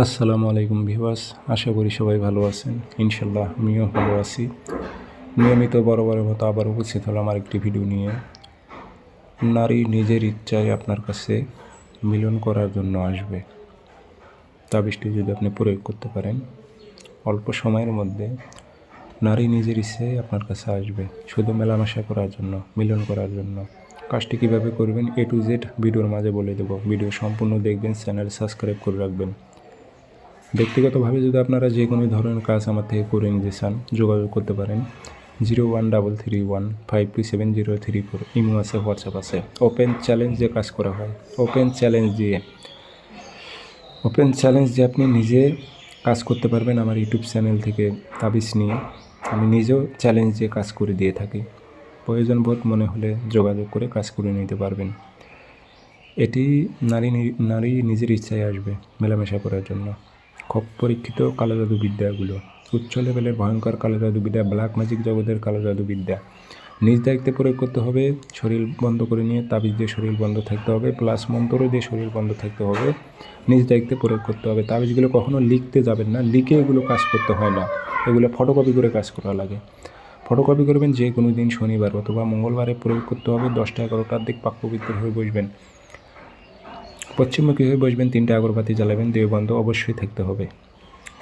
আসসালামু আলাইকুম ভিউয়ার্স, আশা করি সবাই ভালো আছেন। ইনশাল্লাহ আমিও ভালো আছি। নিয়মিত বরাবরের মতো আবার উপস্থিত হলাম আরেকটি ভিডিও নিয়ে। নারী নিজের ইচ্ছায় আপনার কাছে মিলন করার জন্য আসবে। তাবিজটি যদি আপনি প্রয়োগ করতে পারেন, অল্প সময়ের মধ্যে নারী নিজের ইচ্ছায় আপনার কাছে আসবে, শুধু মেলামেশা করার জন্য, মিলন করার জন্য। কাজটি কীভাবে করবেন A to Z ভিডিওর মাঝে বলে দেব। ভিডিও সম্পূর্ণ দেখবেন, চ্যানেল সাবস্ক্রাইব করে রাখবেন। ব্যক্তিগতভাবে যদি আপনারা যে কোনো ধরনের কাজ আমার থেকে করে নিতে চান, যোগাযোগ করতে পারেন 0133152703 ইমো আছে, হোয়াটসঅ্যাপ আছে। ওপেন চ্যালেঞ্জ দিয়ে কাজ করা হয়। ওপেন চ্যালেঞ্জ দিয়ে আপনি নিজে কাজ করতে পারবেন। আমার ইউটিউব চ্যানেল থেকে তাবিজ নিয়ে আমি নিজেও চ্যালেঞ্জ দিয়ে কাজ করে দিয়ে থাকি। প্রয়োজন বোধ মনে হলে যোগাযোগ করে কাজ করে নিতে পারবেন। এটি নারী নিজের ইচ্ছায় আসবে মেলামেশা করার জন্য। খুব পরীক্ষিত কালো জাদুবিদ্যাগুলো, উচ্চ লেভেলের ভয়ঙ্কর কালো জাদুবিদ্যা, ব্ল্যাক ম্যাজিক জগতের কালো জাদুবিদ্যা। নিজ দায়িত্বে প্রয়োগ করতে হবে। শরীর বন্ধ করে নিয়ে তাবিজ দিয়ে শরীর বন্ধ থাকতে হবে, প্লাস মন্ত্র দিয়ে শরীর বন্ধ থাকতে হবে। নিজ দায়িত্বে প্রয়োগ করতে হবে। তাবিজগুলো কখনো লিখতে যাবেন না, লিখে এগুলো কাজ করতে হয় না। এগুলো ফটোকপি করে কাজ করা লাগে। ফটোকপি করবেন যে কোনো দিন শনিবার অথবা মঙ্গলবারে প্রয়োগ করতে হবে। 10টা-11টার দিক পাক পবিত্র হয়ে বসবেন। পশ্চিমমুখী হয়ে বসবেন, 3টে আগরবাতি জ্বালাবেন, দেহবন্ধ অবশ্যই থাকতে হবে।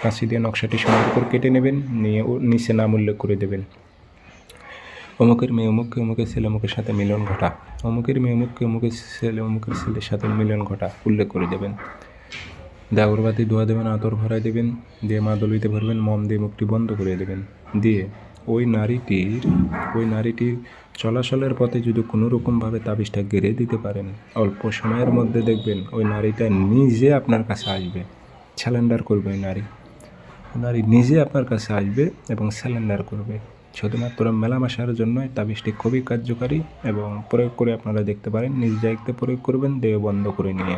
কাঁচি দিয়ে নকশাটি সুন্দর করে কেটে নেবেন, নিয়ে নিচে নাম উল্লেখ করে দেবেন। অমুকের মেয়ে অমুককে, অমুকের ছেলে অমুকের সাথে মিলন ঘটা। অমুকের মেয়ে অমুককে, অমুকের ছেলে অমুকের ছেলের সাথে মিলন ঘটা উল্লেখ করে দেবেন। দিয়ে আগরবাতি ধোয়া দেবেন, আতর ভরাই দেবেন, দিয়ে মা দলিতে ভরবেন, মম দিয়ে মুখটি বন্ধ করে দেবেন। দিয়ে ওই নারীটির চলাচলের পথে যদি কোনো রকমভাবে তাবিজটা গেড়ে দিতে পারেন, অল্প সময়ের মধ্যে দেখবেন ওই নারীটা নিজে আপনার কাছে আসবে, স্যালেন্ডার করবে। ওই নারী নিজে আপনার কাছে আসবে এবং স্যালেন্ডার করবে। শুধুমাত্র মেলামেশার জন্য তাবিজটি খুবই কার্যকারী এবং প্রয়োগ করে আপনারা দেখতে পারেন। নিজ দায়িত্বে প্রয়োগ করবেন, দেহ বন্ধ করে নিয়ে।